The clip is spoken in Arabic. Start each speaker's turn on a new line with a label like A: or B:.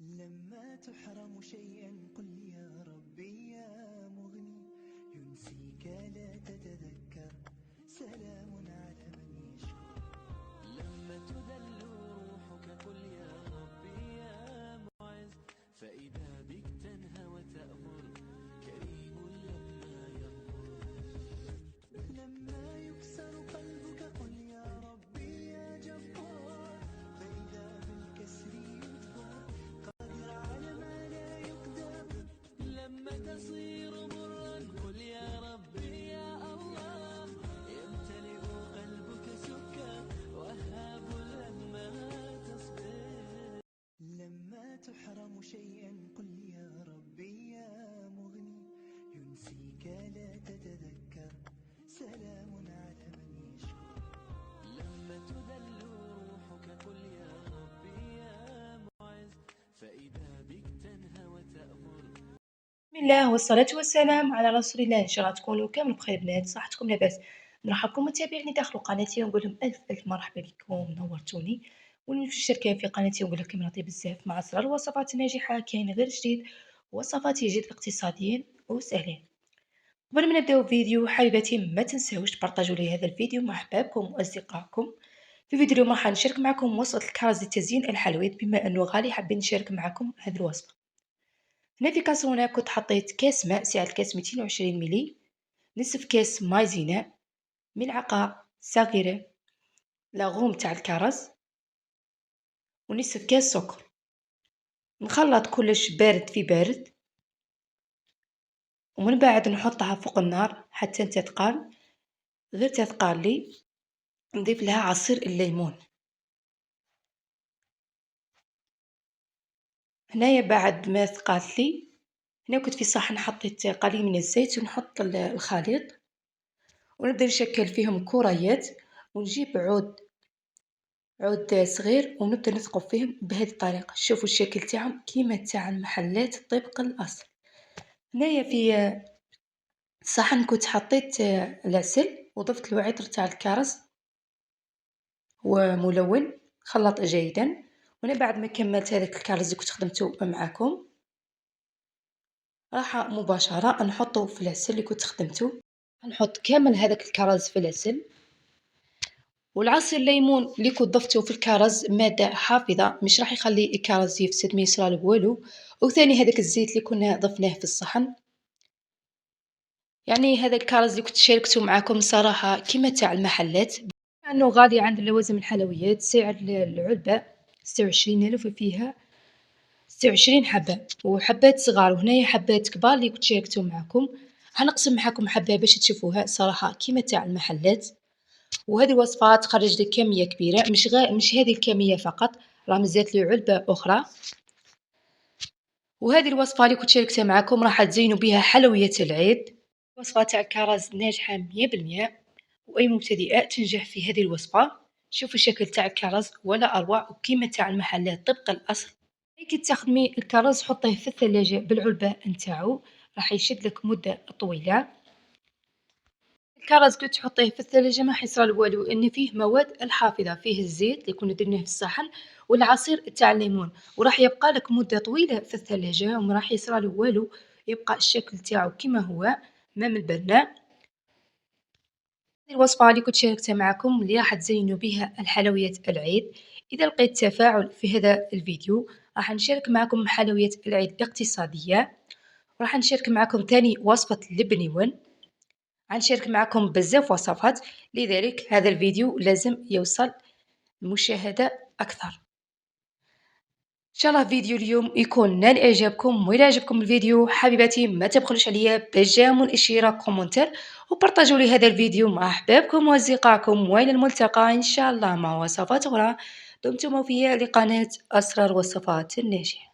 A: لما تحرم شيئا قل يا ربي يا مغني، ينسيك لا تتذكر، سلام على من يشكر. لما تذل روحك قل يا ربي يا معز، فإذا بك تنهى وتأمر، كريم لما يغفر. لما يكسر قلبك قل يا ربي يا جبار، فإذا بالكسر يجبر، قادر على ما لا يقدر. لما تصير مرا قل يا ربي يا الله، يمتلئ قلبك سكر، وهاب لما تصبر. لما تحرم شيئا قل يا ربي يا مغني، ينسيك لا تتذكر، سلام على من يشكر. لما تذل روحك قل يا ربي يا معز، فإذا بك تنهى وتأمر.
B: بسم الله والصلاة والسلام على رسول الله. إن شاء الله تكونوا كامل بخير بنات، صحتكم لاباس. نرحبكم متابعيني داخل قناتي ونقول لهم ألف مرحبا بكم، نورتوني. واللي مش مشتركين في قناتي ونقول لكم نعطي بزاف مع أسرار الوصفات الناجحة، كاين غير جديد، وصفات جد اقتصاديين وسهلين. قبل ما نبداو الفيديو حبيباتي ما تنساوش تبارطاجوا لي هذا الفيديو مع احبابكم واصدقائكم. في الفيديو اليوم راح نشارك معكم وصفة الكرز لتزيين الحلويات، بما انه غالي حابين نشارك معكم هذه الوصفة. هنا في كاسرونة كنت حطيت كاس ماء، سعة الكاس 220 ملي، نصف كاس مايزينا، ملعقة صغيرة لاغوم تاع الكرز، ونصف كاس سكر. نخلط كلش بارد في بارد، ومن بعد نحطها فوق النار حتى تثقل. غير تثقل لي نضيف لها عصير الليمون. هنايا بعد ما ثقلت لي، هنا كنت في صحن حطيت قليل من الزيت ونحط الخليط، ونبدا نشكل فيهم كريات، ونجيب عود صغير ونبدا نثقب فيهم بهذه الطريقه. شوفوا الشكل تاعهم كيما تاع المحلات طبق الاصل. هنايا في صحن كنت حطيت العسل، وضفت له عطر تاع الكرز وملون، خلط جيدا. وانا بعد ما كملت هذاك الكرز اللي كنت خدمته معكم، راح مباشره نحطه في العسل اللي كنت خدمته. نحط كامل هذاك الكرز في العسل، والعصير الليمون اللي كنت ضفته في الكرز ماده حافظه، مش راح يخلي الكرز يفسد، ما يصرالو والو. وثاني هذاك الزيت اللي كنا ضفناه في الصحن، يعني هذا الكرز اللي كنت شاركته معكم صراحه كيما تاع المحلات، انه غالي عند لوازم الحلويات. سعر العلبه 26,000 وفيها 26 حبه، وحبات صغار وهنايا حبات كبار اللي كنت شاركته معكم. هنقسم معكم حبه باش تشوفوها صراحه كيما تاع المحلات. وهذه الوصفة تخرج لك كمية كبيرة، مش هذه الكمية فقط، راه مزات لي علبة أخرى. وهذه الوصفة اللي كنت شاركتها معكم راح تزينوا بها حلويات العيد. وصفة تاع الكرز ناجحة 100%، وأي مبتدئة تنجح في هذه الوصفة. شوفوا الشكل تاع الكرز ولا أروع، وكيما تاع المحلات طبق الأصل. كي تستخدمي الكرز حطيه في الثلاجة بالعلبة نتاعو، راح يشد لك مدة طويلة. الكرز كي تحطيه في الثلاجة ما حيصرالو والو، ان فيه مواد الحافظة، فيه الزيت اللي كنا درناه في الصحن والعصير تاع الليمون، وراح يبقى لك مدة طويلة في الثلاجة وما راح يصرالو والو، يبقى الشكل تاعو كما هو ما ملبنا. الوصفة اللي كنت شاركتها معكم اللي راح تزينوا بها الحلويات العيد. إذا لقيت تفاعل في هذا الفيديو راح نشارك معكم حلويات العيد الاقتصادية، وراح نشارك معكم تاني وصفة البنيون. غنشارك معكم بزاف وصفات، لذلك هذا الفيديو لازم يوصل مشاهدة أكثر. إن شاء الله فيديو اليوم يكون نال إعجابكم، وإذا عجبكم الفيديو حبيباتي ما تبخلوش عليا بالإعجاب والاشتراك كومنتير، وبارطاجوا لي هذا الفيديو مع أحبابكم وأصدقائكم، وإلى الملتقى إن شاء الله مع وصفات أخرى. دمتم في لقناة أسرار وصفات الناجحة.